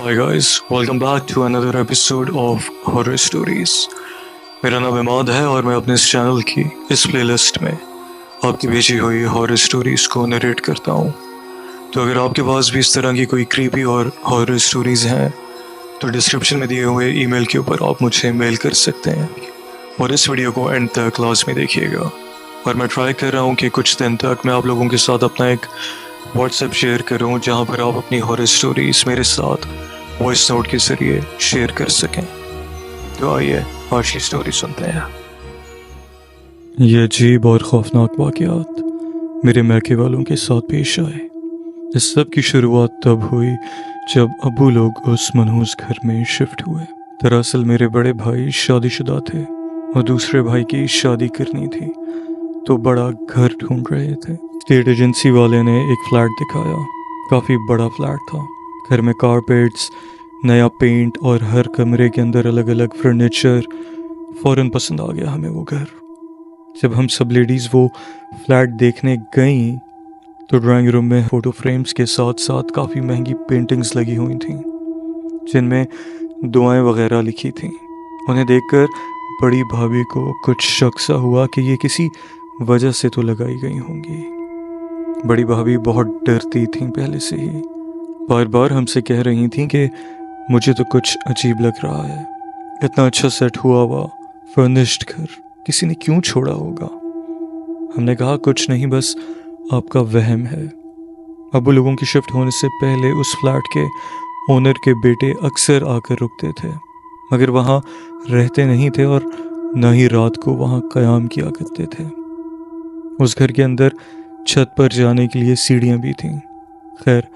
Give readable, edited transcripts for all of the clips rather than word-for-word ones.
Hi guys, welcome back to another episode of Horror Stories. मेरा नाम इमाद है और मैं अपने इस चैनल की इस प्लेलिस्ट में आपकी भेजी हुई हॉरर स्टोरीज को नरेट करता हूँ। तो अगर आपके पास भी इस तरह की कोई क्रीपी और हॉरर स्टोरीज हैं तो डिस्क्रिप्शन में दिए हुए ईमेल के ऊपर आप मुझे मेल कर सकते हैं और इस वीडियो को एंड तक क्लास में देखिएगा। और मैं ट्राई कर रहा हूँ कि कुछ दिन तक मैं आप लोगों के साथ अपना एक व्हाट्सएप शेयर करूँ जहाँ पर आप अपनी हॉरर स्टोरीज मेरे साथ वॉइस नोट के जरिए शेयर कर सकें। तो आइए आज की स्टोरी सुनते हैं। ये अजीब और खौफनाक वाक़यात मेरे मैके वालों के साथ पेश आए। इस सब की शुरुआत तब हुई जब अब्बू लोग उस मनहूस घर में शिफ्ट हुए। दरअसल मेरे बड़े भाई शादीशुदा थे और दूसरे भाई की शादी करनी थी, तो बड़ा घर ढूंढ रहे थे। स्टेट एजेंसी वाले ने एक फ्लैट दिखाया। काफ़ी बड़ा फ्लैट था। घर में कारपेट्स, नया पेंट और हर कमरे के अंदर अलग अलग फर्नीचर। फ़ौरन पसंद आ गया हमें वो घर। जब हम सब लेडीज़ वो फ्लैट देखने गईं तो ड्राइंग रूम में फ़ोटो फ्रेम्स के साथ साथ काफ़ी महंगी पेंटिंग्स लगी हुई थीं जिनमें दुआएं वगैरह लिखी थीं। उन्हें देखकर बड़ी भाभी को कुछ शक सा हुआ कि ये किसी वजह से तो लगाई गई होंगी। बड़ी भाभी बहुत डरती थीं पहले से ही। बार बार हमसे कह रही थीं कि मुझे तो कुछ अजीब लग रहा है। इतना अच्छा सेट हुआ हुआ फर्निश्ड घर किसी ने क्यों छोड़ा होगा। हमने कहा कुछ नहीं, बस आपका वहम है। अब्बू लोगों की शिफ्ट होने से पहले उस फ्लैट के ओनर के बेटे अक्सर आकर रुकते थे, मगर वहाँ रहते नहीं थे और न ही रात को वहाँ क़याम किया करते थे। उस घर के अंदर छत पर जाने के लिए सीढ़ियाँ भी थीं। खैर,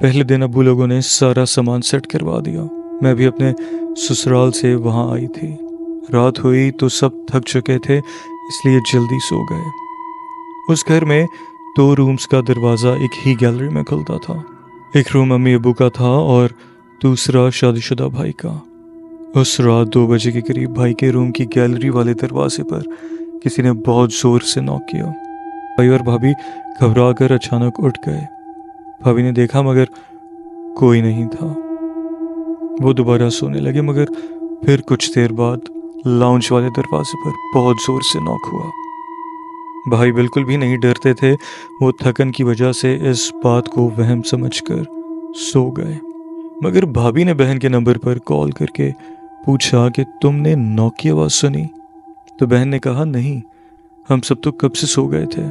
पहले दिन अब्बू लोगों ने सारा सामान सेट करवा दिया। मैं भी अपने ससुराल से वहाँ आई थी। रात हुई तो सब थक चुके थे, इसलिए जल्दी सो गए। उस घर में 2 रूम्स का दरवाज़ा एक ही गैलरी में खुलता था। एक रूम अम्मी अब्बू का था और दूसरा शादीशुदा भाई का। उस रात 2 बजे के करीब भाई के रूम की गैलरी वाले दरवाजे पर किसी ने बहुत ज़ोर से नॉक किया। भाई और भाभी घबरा कर अचानक उठ गए। भाभी ने देखा मगर कोई नहीं था। वो दोबारा सोने लगे, मगर फिर कुछ देर बाद लाउंज वाले दरवाजे पर बहुत ज़ोर से नॉक हुआ। भाई बिल्कुल भी नहीं डरते थे। वो थकन की वजह से इस बात को वहम समझकर सो गए। मगर भाभी ने बहन के नंबर पर कॉल करके पूछा कि तुमने नॉक की आवाज़ सुनी? तो बहन ने कहा नहीं, हम सब तो कब से सो गए थे।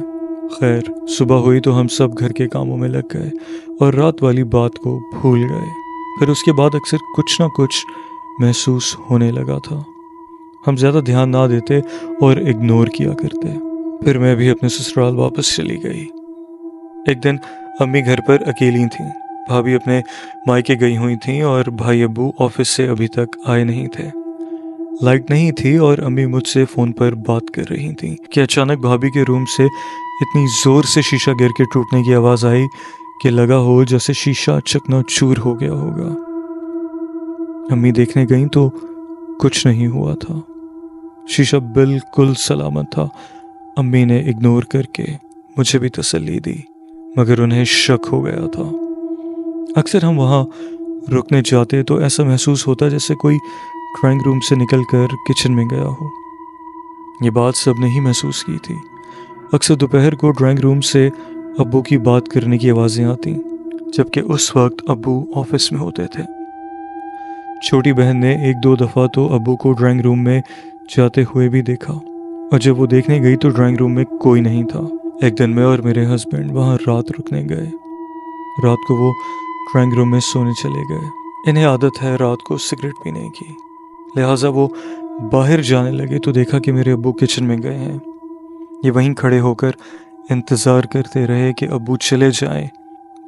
खैर, सुबह हुई तो हम सब घर के कामों में लग गए और रात वाली बात को भूल गए। फिर उसके बाद अक्सर कुछ ना कुछ महसूस होने लगा था। हम ज़्यादा ध्यान ना देते और इग्नोर किया करते। फिर मैं भी अपने ससुराल वापस चली गई। एक दिन अम्मी घर पर अकेली थीं। भाभी अपने मायके गई हुई थीं और भाई अब्बू ऑफिस से अभी तक आए नहीं थे। लाइट नहीं थी और अम्मी मुझसे फ़ोन पर बात कर रही थीं कि अचानक भाभी के रूम से इतनी ज़ोर से शीशा गिर के टूटने की आवाज़ आई कि लगा हो जैसे शीशा चकनाचूर हो गया होगा। अम्मी देखने गईं तो कुछ नहीं हुआ था। शीशा बिल्कुल सलामत था। अम्मी ने इग्नोर करके मुझे भी तसल्ली दी, मगर उन्हें शक हो गया था। अक्सर हम वहाँ रुकने जाते तो ऐसा महसूस होता जैसे कोई ड्राइंग रूम से निकलकर किचन में गया हो। ये बात सबने ही महसूस की थी। अक्सर दोपहर को ड्राइंग रूम से अब्बू की बात करने की आवाज़ें आती, जबकि उस वक्त अब्बू ऑफिस में होते थे। छोटी बहन ने 1-2 दफ़ा तो अब्बू को ड्राइंग रूम में जाते हुए भी देखा, और जब वो देखने गई तो ड्राइंग रूम में कोई नहीं था। एक दिन मैं और मेरे हस्बैंड वहाँ रात रुकने गए। रात को वो ड्राइंग रूम में सोने चले गए। इन्हें आदत है रात को सिगरेट पीने की, लिहाजा वो बाहर जाने लगे तो देखा कि मेरे अब्बू किचन में गए हैं। ये वहीं खड़े होकर इंतज़ार करते रहे कि अब्बू चले जाएं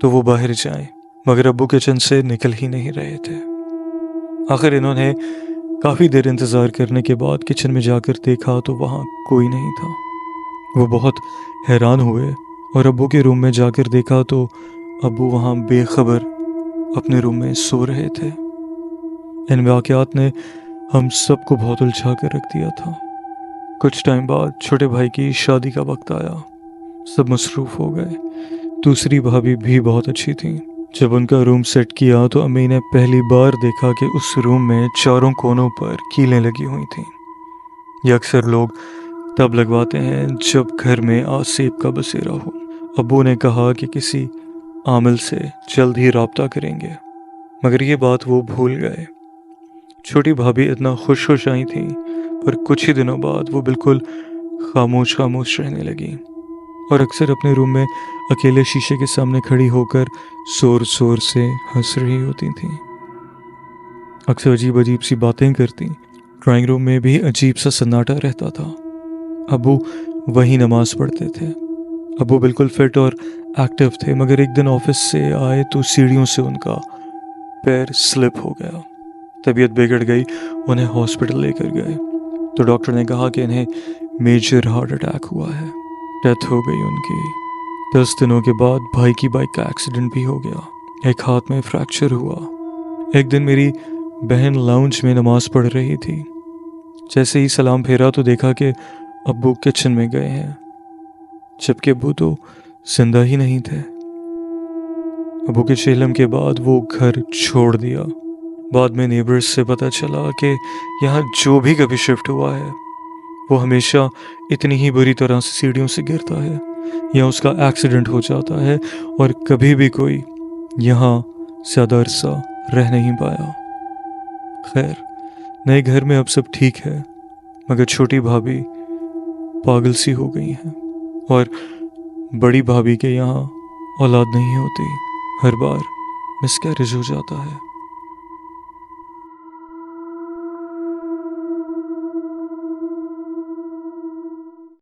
तो वो बाहर जाएं, मगर अब्बू किचन से निकल ही नहीं रहे थे। आखिर इन्होंने काफ़ी देर इंतज़ार करने के बाद किचन में जाकर देखा तो वहाँ कोई नहीं था। वो बहुत हैरान हुए और अब्बू के रूम में जाकर देखा तो अब्बू वहाँ बेखबर अपने रूम में सो रहे थे। इन वाक़यात ने हम सबको बहुत उलझा कर रख दिया था। कुछ टाइम बाद छोटे भाई की शादी का वक्त आया। सब मसरूफ़ हो गए। दूसरी भाभी भी बहुत अच्छी थी। जब उनका रूम सेट किया तो अम्मी ने पहली बार देखा कि उस रूम में चारों कोनों पर कीलें लगी हुई थीं। ये अक्सर लोग तब लगवाते हैं जब घर में आसेब का बसेरा हो। अब्बू ने कहा कि किसी आमिल से जल्द ही राब्ता करेंगे, मगर ये बात वो भूल गए। छोटी भाभी इतना खुश आई थी, पर कुछ ही दिनों बाद वो बिल्कुल खामोश खामोश रहने लगी और अक्सर अपने रूम में अकेले शीशे के सामने खड़ी होकर जोर जोर से हंस रही होती थी। अक्सर अजीब अजीब सी बातें करती। ड्राइंग रूम में भी अजीब सा सन्नाटा रहता था। अब्बू वहीं नमाज पढ़ते थे। अब्बू बिल्कुल फिट और एक्टिव थे, मगर एक दिन ऑफिस से आए तो सीढ़ियों से उनका पैर स्लिप हो गया। तबीयत बिगड़ गई, उन्हें हॉस्पिटल लेकर गए तो डॉक्टर ने कहा कि इन्हें मेजर हार्ट अटैक हुआ है। डेथ हो गई उनकी। 10 दिनों के बाद भाई की बाइक का एक्सीडेंट भी हो गया। एक हाथ में फ्रैक्चर हुआ। एक दिन मेरी बहन लाउंज में नमाज पढ़ रही थी। जैसे ही सलाम फेरा तो देखा कि अब्बू किचन में गए हैं, जबकि अब्बू तो जिंदा ही नहीं थे। अब्बू के चेलम के बाद वो घर छोड़ दिया। बाद में नेबर्स से पता चला कि यहाँ जो भी कभी शिफ्ट हुआ है वो हमेशा इतनी ही बुरी तरह से सीढ़ियों से गिरता है या उसका एक्सीडेंट हो जाता है और कभी भी कोई यहाँ ज़्यादा अरसा रह नहीं पाया। खैर, नए घर में अब सब ठीक है, मगर छोटी भाभी पागल सी हो गई हैं और बड़ी भाभी के यहाँ औलाद नहीं होती। हर बार मिसकैरेज हो जाता है।